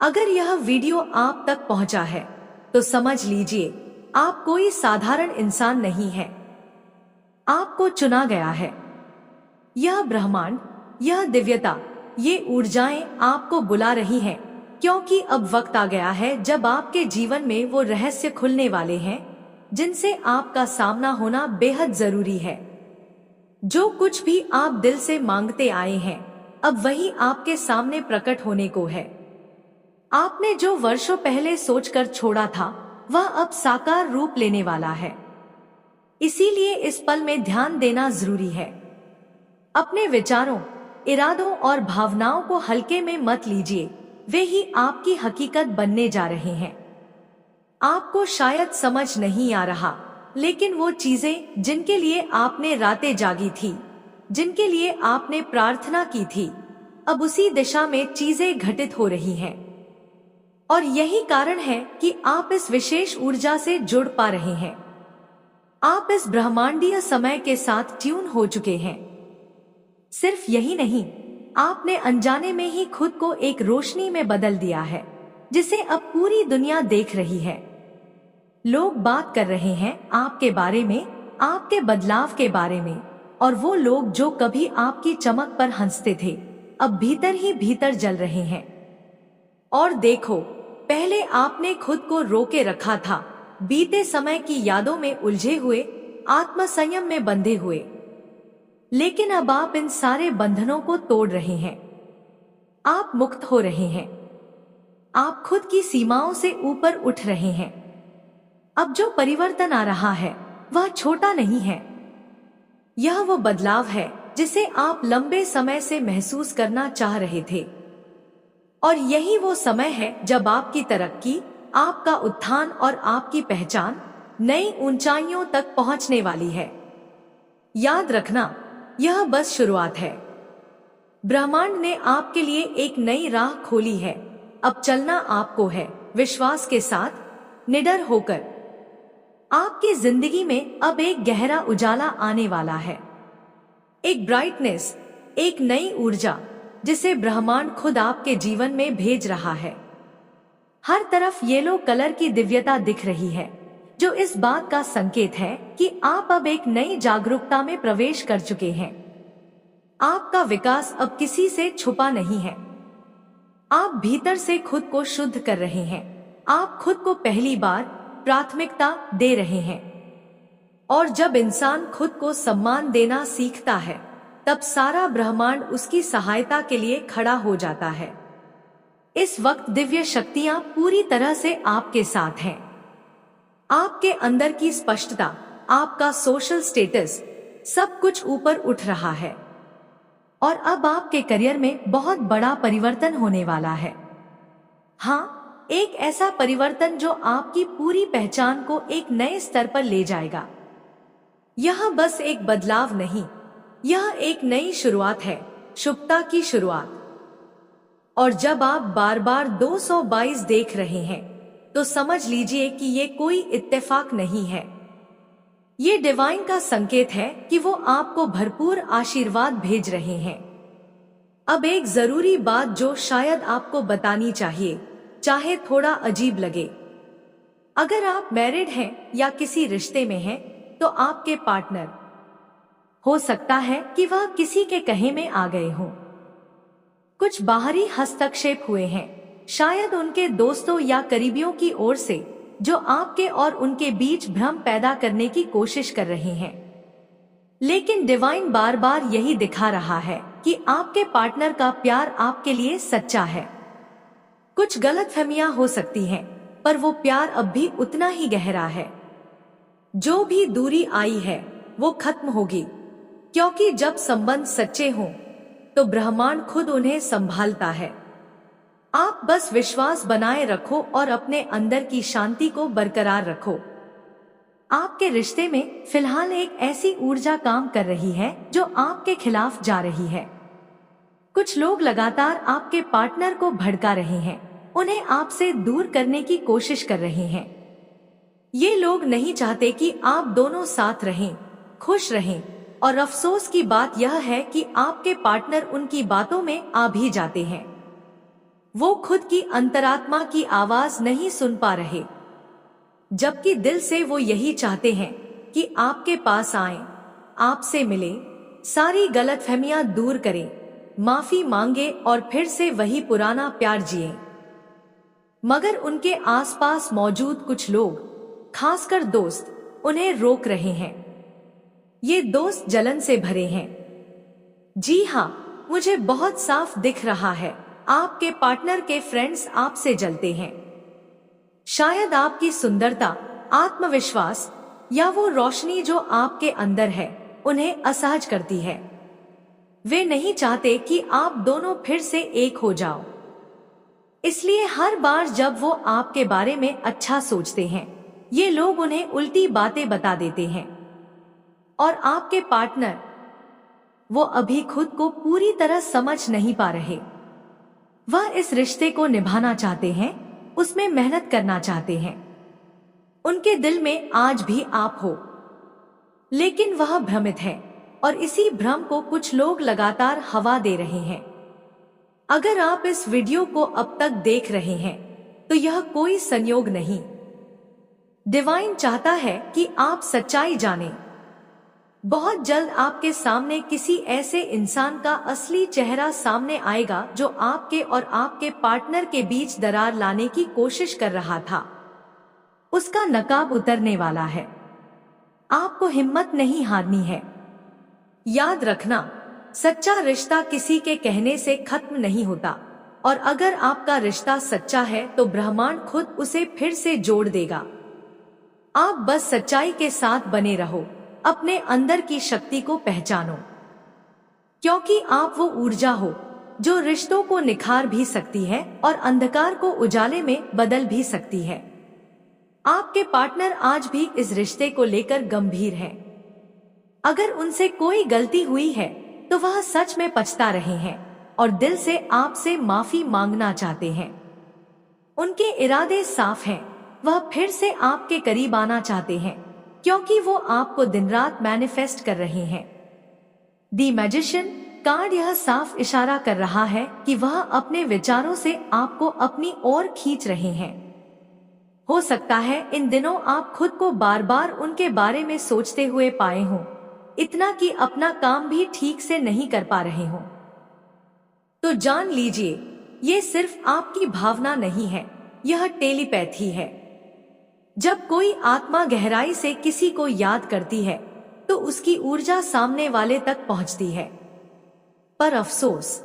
अगर यह वीडियो आप तक पहुंचा है तो समझ लीजिए आप कोई साधारण इंसान नहीं है। आपको चुना गया है। यह ब्रह्मांड, यह दिव्यता, ये ऊर्जाएं आपको बुला रही हैं, क्योंकि अब वक्त आ गया है जब आपके जीवन में वो रहस्य खुलने वाले हैं जिनसे आपका सामना होना बेहद जरूरी है। जो कुछ भी आप दिल से मांगते आए हैं, अब वही आपके सामने प्रकट होने को है। आपने जो वर्षों पहले सोचकर छोड़ा था, वह अब साकार रूप लेने वाला है। इसीलिए इस पल में ध्यान देना जरूरी है। अपने विचारों, इरादों और भावनाओं को हल्के में मत लीजिए, वे ही आपकी हकीकत बनने जा रहे हैं। आपको शायद समझ नहीं आ रहा, लेकिन वो चीजें जिनके लिए आपने रातें जागी थी, जिनके लिए आपने प्रार्थना की थी, अब उसी दिशा में चीजें घटित हो रही हैं। और यही कारण है कि आप इस विशेष ऊर्जा से जुड़ पा रहे हैं। आप इस ब्रह्मांडीय समय के साथ ट्यून हो चुके हैं। सिर्फ यही नहीं, आपने अनजाने में ही खुद को एक रोशनी में बदल दिया है, जिसे अब पूरी दुनिया देख रही है। लोग बात कर रहे हैं आपके बारे में, आपके बदलाव के बारे में, और वो लोग जो कभी आपकी चमक पर हंसते थे, अब भीतर ही भीतर जल रहे हैं। और देखो, पहले आपने खुद को रोके रखा था, बीते समय की यादों में उलझे हुए, आत्मसंयम में बंधे हुए। लेकिन अब आप इन सारे बंधनों को तोड़ रहे हैं। आप मुक्त हो रहे हैं। आप खुद की सीमाओं से ऊपर उठ रहे हैं। अब जो परिवर्तन आ रहा है, वह छोटा नहीं है। यह वो बदलाव है जिसे आप लंबे समय से महसूस करना चाह रहे थे। और यही वो समय है जब आपकी तरक्की, आपका उत्थान और आपकी पहचान नई ऊंचाइयों तक पहुंचने वाली है। याद रखना, यह बस शुरुआत है। ब्रह्मांड ने आपके लिए एक नई राह खोली है। अब चलना आपको है, विश्वास के साथ, निडर होकर। आपकी जिंदगी में अब एक गहरा उजाला आने वाला है। एक ब्राइटनेस, एक नई ऊर्जा जिसे ब्रह्मांड खुद आपके जीवन में भेज रहा है। हर तरफ येलो कलर की दिव्यता दिख रही है, जो इस बात का संकेत है कि आप अब एक नई जागरूकता में प्रवेश कर चुके हैं। आपका विकास अब किसी से छुपा नहीं है। आप भीतर से खुद को शुद्ध कर रहे हैं। आप खुद को पहली बार प्राथमिकता दे रहे हैं। और जब इंसान खुद को सम्मान देना सीखता है, तब सारा ब्रह्मांड उसकी सहायता के लिए खड़ा हो जाता है। इस वक्त दिव्य शक्तियां पूरी तरह से आपके साथ हैं। आपके अंदर की स्पष्टता, आपका सोशल स्टेटस, सब कुछ ऊपर उठ रहा है। और अब आपके करियर में बहुत बड़ा परिवर्तन होने वाला है। हाँ, एक ऐसा परिवर्तन जो आपकी पूरी पहचान को एक नए स्तर पर ले जाएगा। यह बस एक बदलाव नहीं, यह एक नई शुरुआत है, शुभता की शुरुआत। और जब आप बार बार 222 देख रहे हैं, तो समझ लीजिए कि ये कोई इत्तेफाक नहीं है। ये डिवाइन का संकेत है कि वो आपको भरपूर आशीर्वाद भेज रहे हैं। अब एक जरूरी बात जो शायद आपको बतानी चाहिए, चाहे थोड़ा अजीब लगे। अगर आप मैरिड हैं या किसी रिश्ते में हैं, तो आपके पार्टनर, हो सकता है कि वह किसी के कहे में आ गए हों। कुछ बाहरी हस्तक्षेप हुए हैं, शायद उनके दोस्तों या करीबियों की ओर से, जो आपके और उनके बीच भ्रम पैदा करने की कोशिश कर रहे हैं। लेकिन डिवाइन बार बार यही दिखा रहा है कि आपके पार्टनर का प्यार आपके लिए सच्चा है। कुछ गलतफहमियां हो सकती हैं, पर वो प्यार अब भी उतना ही गहरा है। जो भी दूरी आई है, वो खत्म होगी, क्योंकि जब संबंध सच्चे हों, तो ब्रह्मांड खुद उन्हें संभालता है। आप बस विश्वास बनाए रखो और अपने अंदर की शांति को बरकरार रखो। आपके रिश्ते में फिलहाल एक ऐसी ऊर्जा काम कर रही है जो आपके खिलाफ जा रही है। कुछ लोग लगातार आपके पार्टनर को भड़का रहे हैं, उन्हें आपसे दूर करने की कोशिश कर रहे हैं। ये लोग नहीं चाहते कि आप दोनों साथ रहें, खुश रहें, और अफसोस की बात यह है कि आपके पार्टनर उनकी बातों में आ भी जाते हैं। वो खुद की अंतरात्मा की आवाज नहीं सुन पा रहे, जबकि दिल से वो यही चाहते हैं कि आपके पास आएं, आपसे मिले, सारी गलतफहमियां दूर करें, माफी मांगे और फिर से वही पुराना प्यार जिए। मगर उनके आसपास मौजूद कुछ लोग, खासकर दोस्त, उन्हें रोक रहे हैं। ये दोस्त जलन से भरे हैं। जी हाँ, मुझे बहुत साफ दिख रहा है, आपके पार्टनर के फ्रेंड्स आपसे जलते हैं। शायद आपकी सुंदरता, आत्मविश्वास या वो रोशनी जो आपके अंदर है उन्हें असहज करती है। वे नहीं चाहते कि आप दोनों फिर से एक हो जाओ। इसलिए हर बार जब वो आपके बारे में अच्छा सोचते हैं, ये लोग उन्हें उल्टी बातें बता देते हैं। और आपके पार्टनर, वो अभी खुद को पूरी तरह समझ नहीं पा रहे। वह इस रिश्ते को निभाना चाहते हैं, उसमें मेहनत करना चाहते हैं। उनके दिल में आज भी आप हो, लेकिन वह भ्रमित है और इसी भ्रम को कुछ लोग लगातार हवा दे रहे हैं। अगर आप इस वीडियो को अब तक देख रहे हैं तो यह कोई संयोग नहीं। डिवाइन चाहता है कि आप सच्चाई जानें। बहुत जल्द आपके सामने किसी ऐसे इंसान का असली चेहरा सामने आएगा जो आपके और आपके पार्टनर के बीच दरार लाने की कोशिश कर रहा था। उसका नकाब उतरने वाला है। आपको हिम्मत नहीं हारनी है। याद रखना, सच्चा रिश्ता किसी के कहने से खत्म नहीं होता, और अगर आपका रिश्ता सच्चा है तो ब्रह्मांड खुद उसे फिर से जोड़ देगा। आप बस सच्चाई के साथ बने रहो, अपने अंदर की शक्ति को पहचानो, क्योंकि आप वो ऊर्जा हो जो रिश्तों को निखार भी सकती है और अंधकार को उजाले में बदल भी सकती है। आपके पार्टनर आज भी इस रिश्ते को लेकर गंभीर हैं। अगर उनसे कोई गलती हुई है तो वह सच में पछता रहे हैं और दिल से आपसे माफी मांगना चाहते हैं। उनके इरादे साफ हैं, वह फिर से आपके करीब आना चाहते हैं, क्योंकि वो आपको दिन रात मैनिफेस्ट कर रहे हैं। दी मैजिशियन कार्ड यह साफ इशारा कर रहा है कि वह अपने विचारों से आपको अपनी ओर खींच रहे हैं। हो सकता है इन दिनों आप खुद को बार बार उनके बारे में सोचते हुए पाए हों, इतना कि अपना काम भी ठीक से नहीं कर पा रहे हों। तो जान लीजिए, ये सिर्फ आपकी भावना नहीं है, यह टेलीपैथी है। जब कोई आत्मा गहराई से किसी को याद करती है तो उसकी ऊर्जा सामने वाले तक पहुंचती है। पर अफसोस,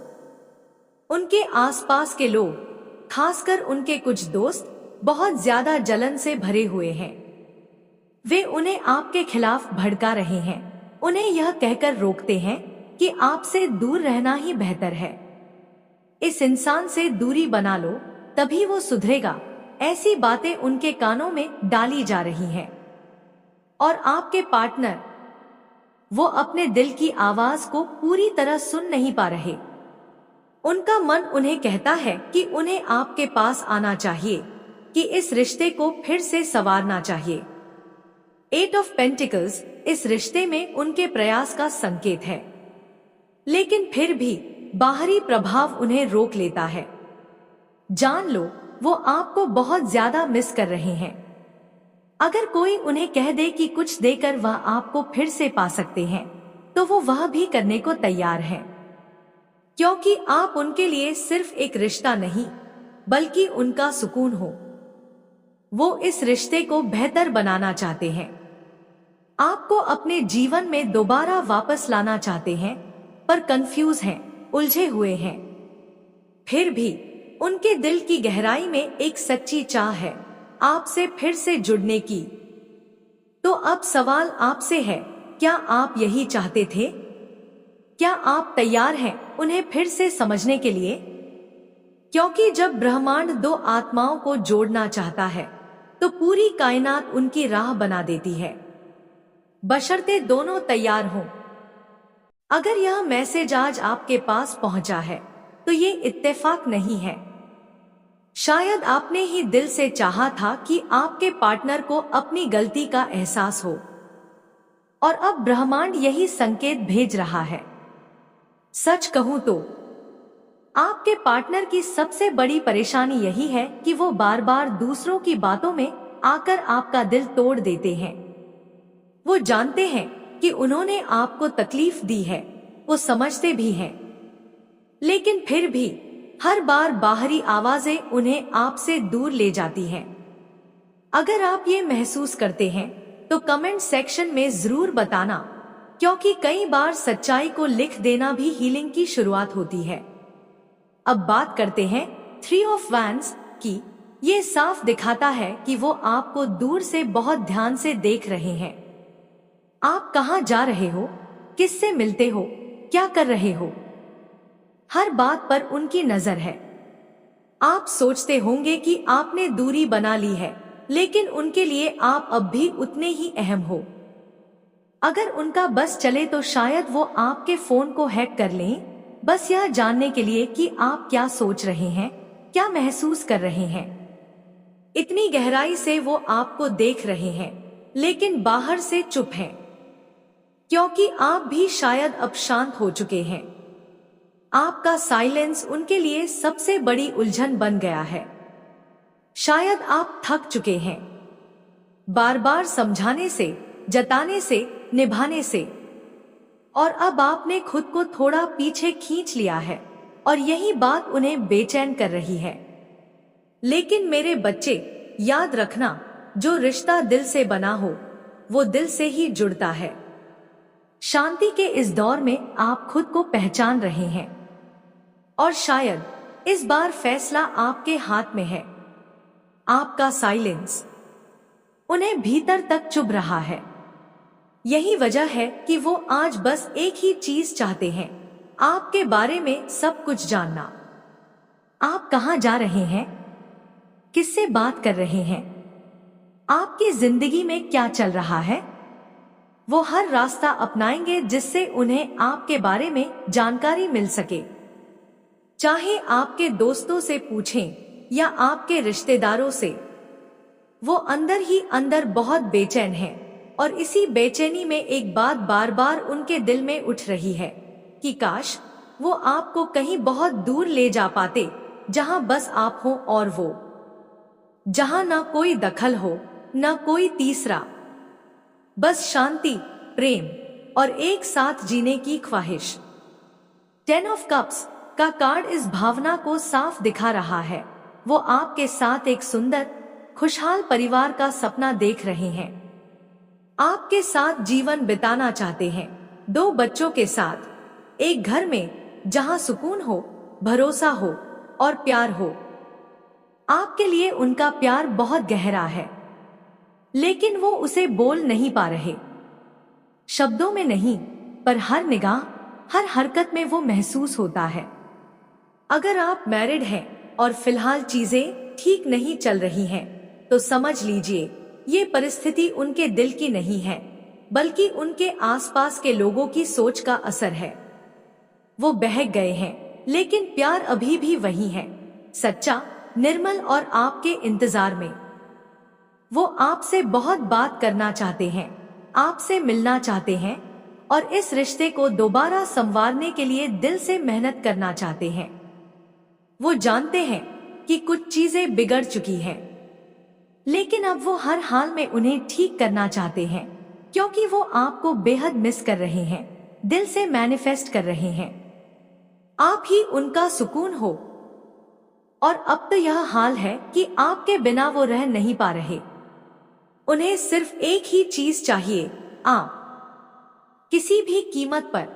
उनके आसपास के लोग, खासकर उनके कुछ दोस्त, बहुत ज्यादा जलन से भरे हुए हैं। वे उन्हें आपके खिलाफ भड़का रहे हैं, उन्हें यह कहकर रोकते हैं कि आपसे दूर रहना ही बेहतर है। इस इंसान से दूरी बना लो, तभी वो सुधरेगा। ऐसी बातें उनके कानों में डाली जा रही हैं। और आपके पार्टनर, वो अपने दिल की आवाज को पूरी तरह सुन नहीं पा रहे। उनका मन उन्हें कहता है कि उन्हें आपके पास आना चाहिए, कि इस रिश्ते को फिर से संवारना चाहिए। 8 ऑफ पेंटिकल्स इस रिश्ते में उनके प्रयास का संकेत है, लेकिन फिर भी बाहरी प्रभाव उन्हें रोक लेता है। जान लो, वो आपको बहुत ज्यादा मिस कर रहे हैं। अगर कोई उन्हें कह दे कि कुछ देकर वह आपको फिर से पा सकते हैं, तो वो वह भी करने को तैयार हैं, क्योंकि आप उनके लिए सिर्फ एक रिश्ता नहीं, बल्कि उनका सुकून हो। वो इस रिश्ते को बेहतर बनाना चाहते हैं, आपको अपने जीवन में दोबारा वापस लाना चाहते हैं, पर कंफ्यूज हैं, उलझे हुए हैं। फिर भी उनके दिल की गहराई में एक सच्ची चाह है आपसे फिर से जुड़ने की। तो अब सवाल आपसे है, क्या आप यही चाहते थे? क्या आप तैयार हैं उन्हें फिर से समझने के लिए? क्योंकि जब ब्रह्मांड दो आत्माओं को जोड़ना चाहता है तो पूरी कायनात उनकी राह बना देती है, बशर्ते दोनों तैयार हों। अगर यह मैसेज आज आपके पास पहुंचा है तो ये इत्तेफाक नहीं है। शायद आपने ही दिल से चाहा था कि आपके पार्टनर को अपनी गलती का एहसास हो, और अब ब्रह्मांड यही संकेत भेज रहा है। सच कहूं तो आपके पार्टनर की सबसे बड़ी परेशानी यही है कि वो बार बार दूसरों की बातों में आकर आपका दिल तोड़ देते हैं। वो जानते हैं कि उन्होंने आपको तकलीफ दी है, वो समझते भी हैं, लेकिन फिर भी हर बार बाहरी आवाजें उन्हें आपसे दूर ले जाती हैं। अगर आप ये महसूस करते हैं तो कमेंट सेक्शन में जरूर बताना, क्योंकि कई बार सच्चाई को लिख देना भी हीलिंग की शुरुआत होती है। अब बात करते हैं 3 ऑफ वैंड्स की। ये साफ दिखाता है कि वो आपको दूर से बहुत ध्यान से देख रहे हैं। आप कहाँ जा रहे हो, किससे मिलते हो, क्या कर रहे हो, हर बात पर उनकी नजर है। आप सोचते होंगे कि आपने दूरी बना ली है, लेकिन उनके लिए आप अब भी उतने ही अहम हो। अगर उनका बस चले तो शायद वो आपके फोन को हैक कर लें, बस यह जानने के लिए कि आप क्या सोच रहे हैं, क्या महसूस कर रहे हैं। इतनी गहराई से वो आपको देख रहे हैं, लेकिन बाहर से चुप हैं, क्योंकि आप भी शायद अब शांत हो चुके हैं। आपका साइलेंस उनके लिए सबसे बड़ी उलझन बन गया है। शायद आप थक चुके हैं, बार बार समझाने से, जताने से, निभाने से, और अब आपने खुद को थोड़ा पीछे खींच लिया है, और यही बात उन्हें बेचैन कर रही है। लेकिन मेरे बच्चे, याद रखना, जो रिश्ता दिल से बना हो वो दिल से ही जुड़ता है। शांति के इस दौर में आप खुद को पहचान रहे हैं, और शायद इस बार फैसला आपके हाथ में है। आपका साइलेंस उन्हें भीतर तक चुभ रहा है। यही वजह है कि वो आज बस एक ही चीज चाहते हैं, आपके बारे में सब कुछ जानना। आप कहाँ जा रहे हैं, किससे बात कर रहे हैं, आपकी जिंदगी में क्या चल रहा है। वो हर रास्ता अपनाएंगे जिससे उन्हें आपके बारे में जानकारी मिल सके। चाहे आपके दोस्तों से पूछें या आपके रिश्तेदारों से, वो अंदर ही अंदर बहुत बेचैन हैं, और इसी बेचैनी में एक बात बार बार उनके दिल में उठ रही है कि काश वो आपको कहीं बहुत दूर ले जा पाते, जहां बस आप हो और वो, जहां ना कोई दखल हो, ना कोई तीसरा, बस शांति, प्रेम और एक साथ जीने की ख्वाहिश। 10 ऑफ कप्स का कार्ड इस भावना को साफ दिखा रहा है। वो आपके साथ एक सुंदर, खुशहाल परिवार का सपना देख रहे हैं। आपके साथ जीवन बिताना चाहते हैं, 2 बच्चों के साथ, एक घर में जहां सुकून हो, भरोसा हो और प्यार हो। आपके लिए उनका प्यार बहुत गहरा है, लेकिन वो उसे बोल नहीं पा रहे, शब्दों में नहीं, पर हर निगाह, हर हरकत में वो महसूस होता है। अगर आप मैरिड हैं और फिलहाल चीजें ठीक नहीं चल रही हैं, तो समझ लीजिए ये परिस्थिति उनके दिल की नहीं है, बल्कि उनके आसपास के लोगों की सोच का असर है। वो बहक गए हैं, लेकिन प्यार अभी भी वही है, सच्चा, निर्मल और आपके इंतजार में। वो आपसे बहुत बात करना चाहते हैं, आपसे मिलना चाहते हैं, और इस रिश्ते को दोबारा संवारने के लिए दिल से मेहनत करना चाहते हैं। वो जानते हैं कि कुछ चीजें बिगड़ चुकी हैं, लेकिन अब वो हर हाल में उन्हें ठीक करना चाहते हैं, क्योंकि वो आपको बेहद मिस कर रहे हैं, दिल से मैनिफेस्ट कर रहे हैं। आप ही उनका सुकून हो, और अब तो यह हाल है कि आपके बिना वो रह नहीं पा रहे। उन्हें सिर्फ एक ही चीज चाहिए, आप, किसी भी कीमत पर।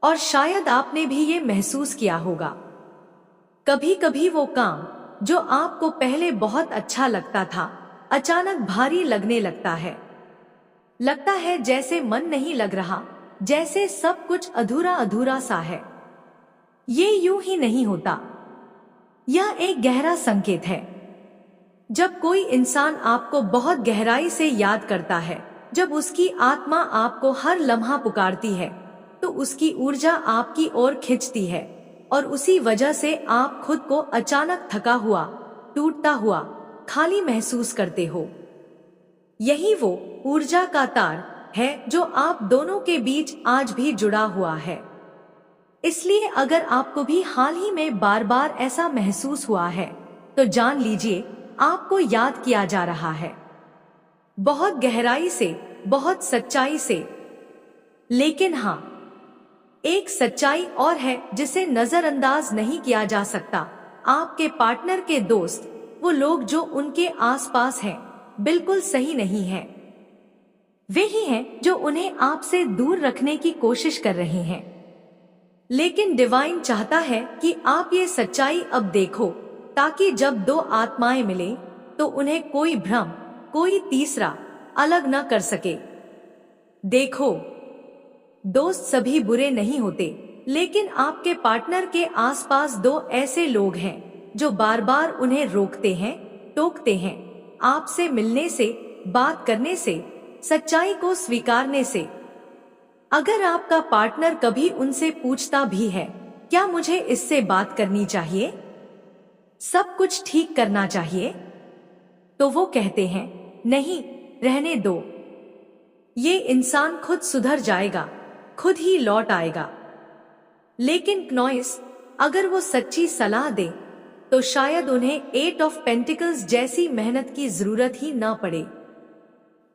और शायद आपने भी ये महसूस किया होगा, कभी कभी वो काम जो आपको पहले बहुत अच्छा लगता था, अचानक भारी लगने लगता है जैसे मन नहीं लग रहा, जैसे सब कुछ अधूरा अधूरा सा है। ये यूं ही नहीं होता, यह एक गहरा संकेत है। जब कोई इंसान आपको बहुत गहराई से याद करता है, जब उसकी आत्मा आपको हर लम्हा पुकारती है, तो उसकी ऊर्जा आपकी ओर खिंचती है, और उसी वजह से आप खुद को अचानक थका हुआ, टूटता हुआ, खाली महसूस करते हो। यही वो ऊर्जा का तार है जो आप दोनों के बीच आज भी जुड़ा हुआ है। इसलिए अगर आपको भी हाल ही में बार बार ऐसा महसूस हुआ है तो जान लीजिए आपको याद किया जा रहा है, बहुत गहराई से, बहुत सच्चाई से। लेकिन हाँ, एक सच्चाई और है जिसे नजरअंदाज नहीं किया जा सकता। आपके पार्टनर के दोस्त, वो लोग जो उनके आसपास हैं, बिल्कुल सही नहीं हैं। वे ही हैं जो उन्हें आपसे दूर रखने की कोशिश कर रहे हैं। लेकिन डिवाइन चाहता है कि आप ये सच्चाई अब देखो, ताकि जब दो आत्माएं मिलें तो उन्हें कोई भ्रम, कोई तीसरा अलग न कर सके। देखो, दोस्त सभी बुरे नहीं होते, लेकिन आपके पार्टनर के आसपास दो ऐसे लोग हैं जो बार बार उन्हें रोकते हैं, टोकते हैं आपसे मिलने से, बात करने से, सच्चाई को स्वीकारने से। अगर आपका पार्टनर कभी उनसे पूछता भी है, क्या मुझे इससे बात करनी चाहिए, सब कुछ ठीक करना चाहिए, तो वो कहते हैं, नहीं, रहने दो, ये इंसान खुद सुधर जाएगा, खुद ही लौट आएगा। लेकिन क्नॉइस, अगर वो सच्ची सलाह दे तो शायद उन्हें 8 ऑफ पेंटिकल्स जैसी मेहनत की जरूरत ही ना पड़े,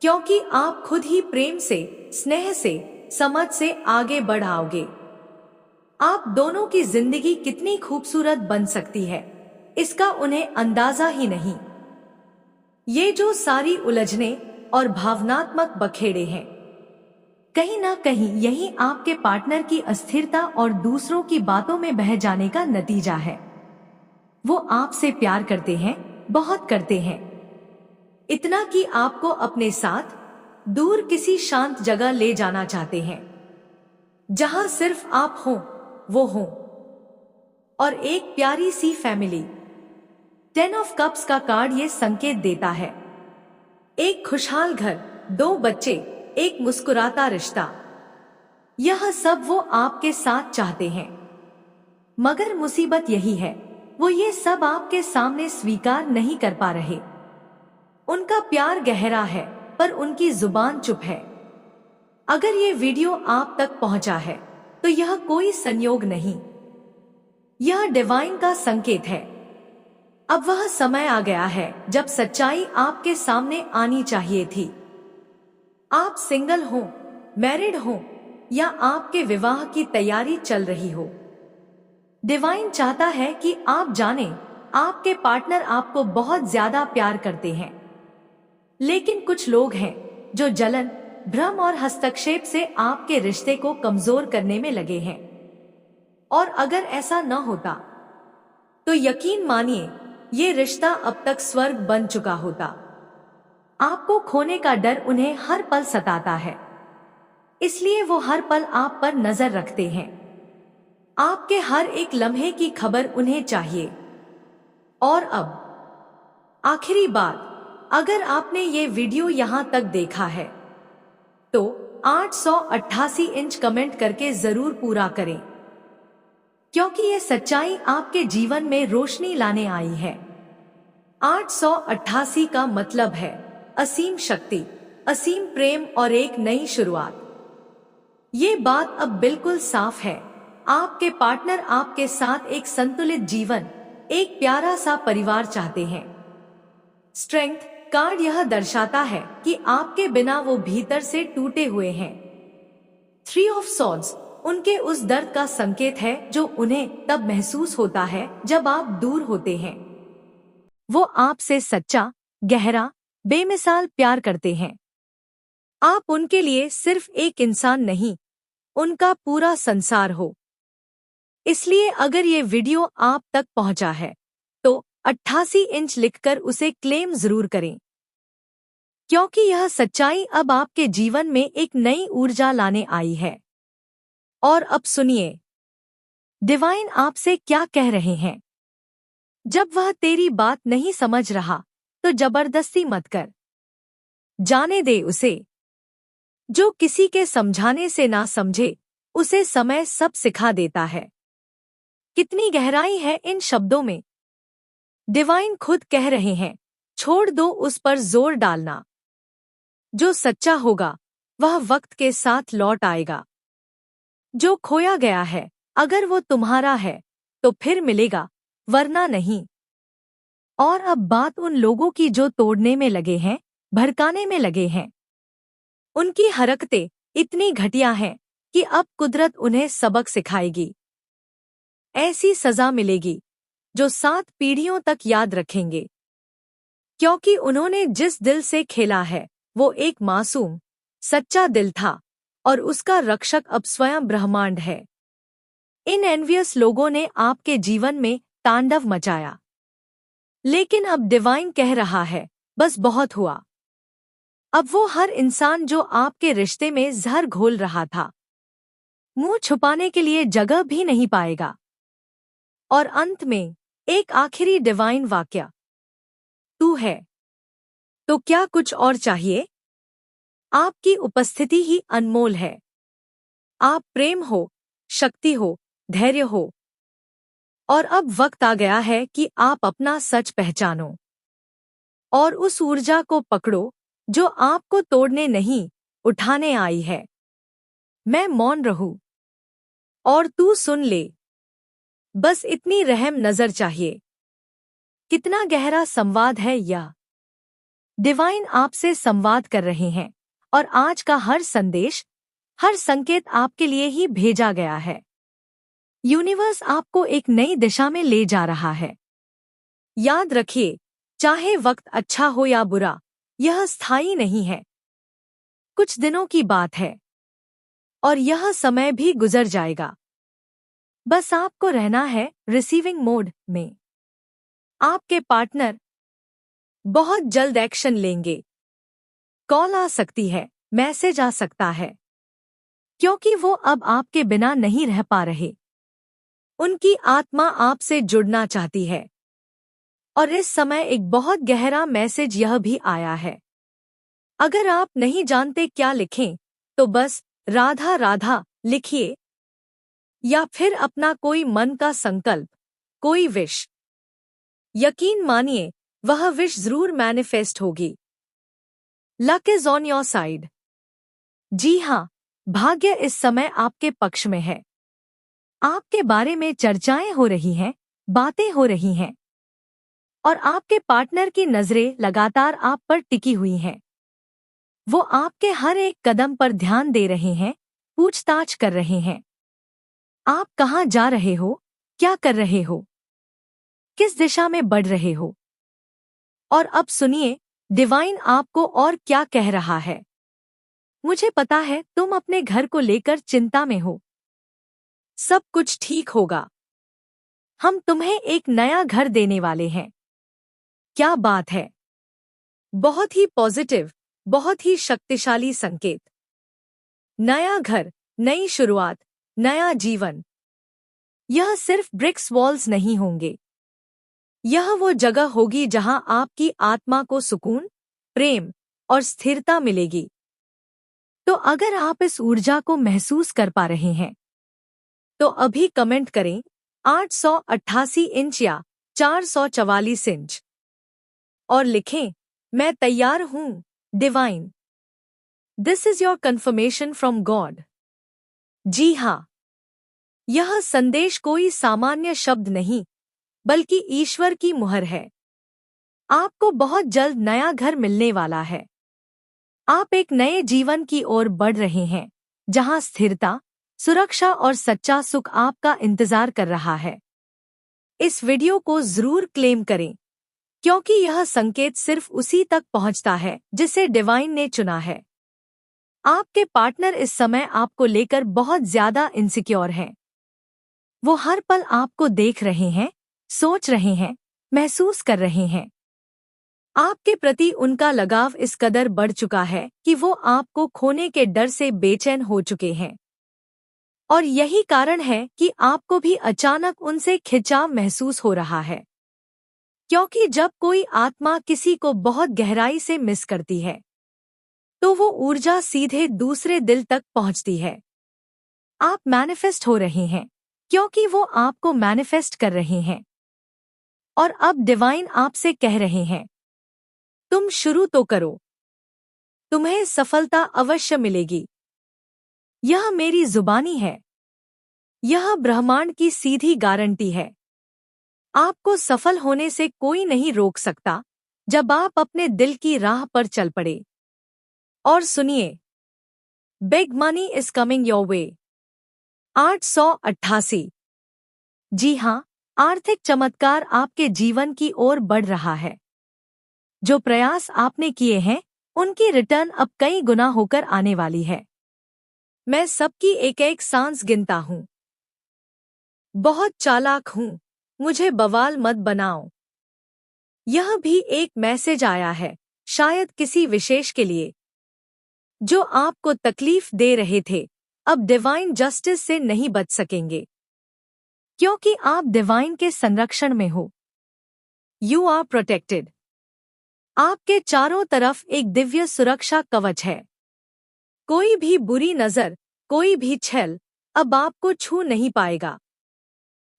क्योंकि आप खुद ही प्रेम से, स्नेह से, समझ से आगे बढ़ आओगे। आप दोनों की जिंदगी कितनी खूबसूरत बन सकती है, इसका उन्हें अंदाजा ही नहीं। ये जो सारी उलझने और भावनात्मक बखेड़े हैं, कहीं ना कहीं यही आपके पार्टनर की अस्थिरता और दूसरों की बातों में बह जाने का नतीजा है। वो आपसे प्यार करते हैं, बहुत करते हैं, इतना कि आपको अपने साथ दूर किसी शांत जगह ले जाना चाहते हैं, जहां सिर्फ आप हो, वो हो, और एक प्यारी सी फैमिली। 10 ऑफ कप्स का कार्ड ये संकेत देता है, एक खुशहाल घर, 2 बच्चे, एक मुस्कुराता रिश्ता। यह सब वो आपके साथ चाहते हैं, मगर मुसीबत यही है, वो ये सब आपके सामने स्वीकार नहीं कर पा रहे। उनका प्यार गहरा है, पर उनकी जुबान चुप है। अगर ये वीडियो आप तक पहुंचा है तो यह कोई संयोग नहीं, यह डिवाइन का संकेत है। अब वह समय आ गया है जब सच्चाई आपके सामने आनी चाहिए थी। आप सिंगल हो, मैरिड हो, या आपके विवाह की तैयारी चल रही हो, डिवाइन चाहता है कि आप जानें, आपके पार्टनर आपको बहुत ज्यादा प्यार करते हैं। लेकिन कुछ लोग हैं जो जलन, भ्रम और हस्तक्षेप से आपके रिश्ते को कमजोर करने में लगे हैं। और अगर ऐसा न होता तो यकीन मानिए, ये रिश्ता अब तक स्वर्ग बन चुका होता। आपको खोने का डर उन्हें हर पल सताता है, इसलिए वो हर पल आप पर नजर रखते हैं। आपके हर एक लम्हे की खबर उन्हें चाहिए। और अब आखिरी बात, अगर आपने ये वीडियो यहाँ तक देखा है तो 888 इंच कमेंट करके जरूर पूरा करें, क्योंकि ये सच्चाई आपके जीवन में रोशनी लाने आई है। 888 का मतलब है असीम शक्ति, असीम प्रेम और एक नई शुरुआत। ये बात अब बिल्कुल साफ है, आपके पार्टनर आपके साथ एक संतुलित जीवन, एक प्यारा सा परिवार चाहते हैं। स्ट्रेंथ कार्ड यह दर्शाता है कि आपके बिना वो भीतर से टूटे हुए हैं। 3 ऑफ सॉर्ड्स उनके उस दर्द का संकेत है जो उन्हें तब महसूस होता है जब आप दूर होते हैं। वो आपसे सच्चा, गहरा, बेमिसाल प्यार करते हैं। आप उनके लिए सिर्फ एक इंसान नहीं, उनका पूरा संसार हो। इसलिए अगर ये वीडियो आप तक पहुंचा है तो 88 इंच लिखकर उसे क्लेम जरूर करें, क्योंकि यह सच्चाई अब आपके जीवन में एक नई ऊर्जा लाने आई है। और अब सुनिए, डिवाइन आपसे क्या कह रहे हैं। जब वह तेरी बात नहीं समझ रहा तो जबरदस्ती मत कर, जाने दे उसे। जो किसी के समझाने से ना समझे, उसे समय सब सिखा देता है। कितनी गहराई है इन शब्दों में। डिवाइन खुद कह रहे हैं, छोड़ दो उस पर जोर डालना। जो सच्चा होगा वह वक्त के साथ लौट आएगा। जो खोया गया है अगर वो तुम्हारा है तो फिर मिलेगा, वरना नहीं। और अब बात उन लोगों की जो तोड़ने में लगे हैं, भड़काने में लगे हैं। उनकी हरकतें इतनी घटिया हैं कि अब कुदरत उन्हें सबक सिखाएगी। ऐसी सजा मिलेगी जो 7 पीढ़ियों तक याद रखेंगे, क्योंकि उन्होंने जिस दिल से खेला है वो एक मासूम, सच्चा दिल था, और उसका रक्षक अब स्वयं ब्रह्मांड है। इन एनवियस लोगों ने आपके जीवन में तांडव मचाया, लेकिन अब डिवाइन कह रहा है, बस बहुत हुआ। अब वो हर इंसान जो आपके रिश्ते में जहर घोल रहा था, मुंह छुपाने के लिए जगह भी नहीं पाएगा। और अंत में एक आखिरी डिवाइन वाक्य, तू है तो क्या कुछ और चाहिए? आपकी उपस्थिति ही अनमोल है। आप प्रेम हो, शक्ति हो, धैर्य हो। और अब वक्त आ गया है कि आप अपना सच पहचानो और उस ऊर्जा को पकड़ो जो आपको तोड़ने नहीं, उठाने आई है। मैं मौन रहूं और तू सुन ले। बस इतनी रहम नजर चाहिए। कितना गहरा संवाद है यह। डिवाइन आपसे संवाद कर रहे हैं, और आज का हर संदेश, हर संकेत आपके लिए ही भेजा गया है। यूनिवर्स आपको एक नई दिशा में ले जा रहा है। याद रखिए, चाहे वक्त अच्छा हो या बुरा, यह स्थायी नहीं है। कुछ दिनों की बात है और यह समय भी गुजर जाएगा। बस आपको रहना है रिसीविंग मोड में। आपके पार्टनर बहुत जल्द एक्शन लेंगे। कॉल आ सकती है, मैसेज आ सकता है, क्योंकि वो अब आपके बिना नहीं रह पा रहे। उनकी आत्मा आपसे जुड़ना चाहती है। और इस समय एक बहुत गहरा मैसेज यह भी आया है। अगर आप नहीं जानते क्या लिखें, तो बस राधा राधा लिखिए, या फिर अपना कोई मन का संकल्प, कोई विश। यकीन मानिए, वह विश जरूर मैनिफेस्ट होगी। Luck is on your side. जी हाँ, भाग्य इस समय आपके पक्ष में है। आपके बारे में चर्चाएं हो रही हैं, बातें हो रही हैं, और आपके पार्टनर की नजरें लगातार आप पर टिकी हुई हैं। वो आपके हर एक कदम पर ध्यान दे रहे हैं, पूछताछ कर रहे हैं। आप कहाँ जा रहे हो, क्या कर रहे हो, किस दिशा में बढ़ रहे हो। और अब सुनिए, डिवाइन आपको और क्या कह रहा है। मुझे पता है तुम अपने घर को लेकर चिंता में हो। सब कुछ ठीक होगा। हम तुम्हें एक नया घर देने वाले हैं। क्या बात है। बहुत ही पॉजिटिव, बहुत ही शक्तिशाली संकेत। नया घर, नई शुरुआत, नया जीवन। यह सिर्फ ब्रिक्स वॉल्स नहीं होंगे। यह वो जगह होगी जहां आपकी आत्मा को सुकून, प्रेम और स्थिरता मिलेगी। तो अगर आप इस ऊर्जा को महसूस कर पा रहे हैं, तो अभी कमेंट करें 888 इंच या 444 इंच और लिखें, मैं तैयार हूं, divine. This is your confirmation from God. जी हाँ, यह संदेश कोई सामान्य शब्द नहीं, बल्कि ईश्वर की मुहर है। आपको बहुत जल्द नया घर मिलने वाला है। आप एक नए जीवन की ओर बढ़ रहे हैं, जहां स्थिरता, सुरक्षा और सच्चा सुख आपका इंतजार कर रहा है। इस वीडियो को जरूर क्लेम करें, क्योंकि यह संकेत सिर्फ उसी तक पहुंचता है जिसे डिवाइन ने चुना है। आपके पार्टनर इस समय आपको लेकर बहुत ज्यादा इनसिक्योर हैं। वो हर पल आपको देख रहे हैं, सोच रहे हैं, महसूस कर रहे हैं। आपके प्रति उनका लगाव इस कदर बढ़ चुका है कि वो आपको खोने के डर से बेचैन हो चुके हैं। और यही कारण है कि आपको भी अचानक उनसे खिंचाव महसूस हो रहा है। क्योंकि जब कोई आत्मा किसी को बहुत गहराई से मिस करती है, तो वो ऊर्जा सीधे दूसरे दिल तक पहुंचती है। आप मैनिफेस्ट हो रहे हैं, क्योंकि वो आपको मैनिफेस्ट कर रहे हैं। और अब डिवाइन आपसे कह रहे हैं, तुम शुरू तो करो। तुम्हें सफलता अवश्य मिलेगी। यह मेरी जुबानी है। यह ब्रह्मांड की सीधी गारंटी है। आपको सफल होने से कोई नहीं रोक सकता जब आप अपने दिल की राह पर चल पड़े। और सुनिए, big money is coming your way. 888। जी हाँ, आर्थिक चमत्कार आपके जीवन की ओर बढ़ रहा है। जो प्रयास आपने किए हैं उनकी रिटर्न अब कई गुना होकर आने वाली है। मैं सबकी एक एक सांस गिनता हूँ। बहुत चालाक हूँ, मुझे बवाल मत बनाओ। यह भी एक मैसेज आया है, शायद किसी विशेष के लिए। जो आपको तकलीफ दे रहे थे अब डिवाइन जस्टिस से नहीं बच सकेंगे, क्योंकि आप डिवाइन के संरक्षण में हो। You are protected. आपके चारों तरफ एक दिव्य सुरक्षा कवच है। कोई भी बुरी नजर, कोई भी छल अब आपको छू नहीं पाएगा।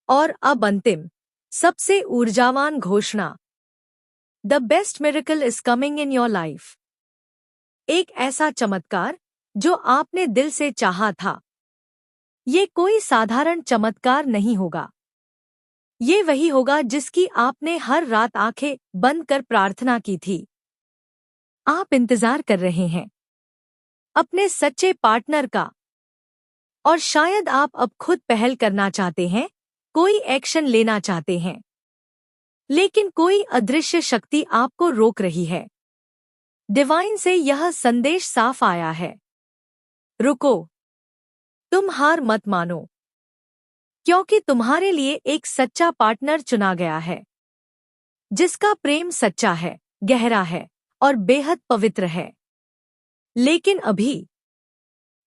और अब अंतिम, सबसे ऊर्जावान घोषणा। The best miracle is coming in your life. एक ऐसा चमत्कार जो आपने दिल से चाहा था। ये कोई साधारण चमत्कार नहीं होगा। ये वही होगा जिसकी आपने हर रात आंखें बंद कर प्रार्थना की थी। आप इंतजार कर रहे हैं अपने सच्चे पार्टनर का। और शायद आप अब खुद पहल करना चाहते हैं, कोई एक्शन लेना चाहते हैं, लेकिन कोई अदृश्य शक्ति आपको रोक रही है। डिवाइन से यह संदेश साफ आया है, रुको, तुम हार मत मानो, क्योंकि तुम्हारे लिए एक सच्चा पार्टनर चुना गया है, जिसका प्रेम सच्चा है, गहरा है और बेहद पवित्र है। लेकिन अभी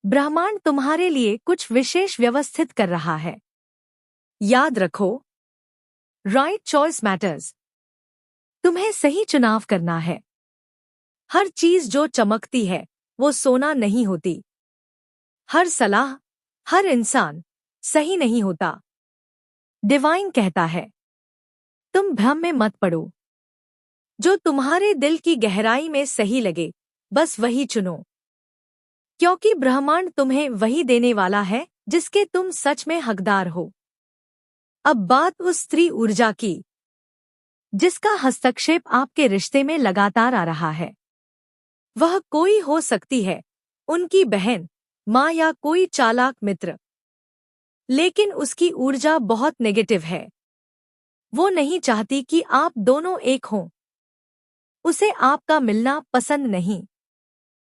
ब्रह्मांड तुम्हारे लिए कुछ विशेष व्यवस्थित कर रहा है। याद रखो, राइट चॉइस मैटर्स। तुम्हें सही चुनाव करना है। हर चीज जो चमकती है वो सोना नहीं होती। हर सलाह, हर इंसान सही नहीं होता। डिवाइन कहता है, तुम भ्रम में मत पड़ो। जो तुम्हारे दिल की गहराई में सही लगे बस वही चुनो, क्योंकि ब्रह्मांड तुम्हें वही देने वाला है जिसके तुम सच में हकदार हो। अब बात उस स्त्री ऊर्जा की जिसका हस्तक्षेप आपके रिश्ते में लगातार आ रहा है। वह कोई हो सकती है, उनकी बहन, माँ या कोई चालाक मित्र, लेकिन उसकी ऊर्जा बहुत नेगेटिव है। वो नहीं चाहती कि आप दोनों एक हों। उसे आपका मिलना पसंद नहीं।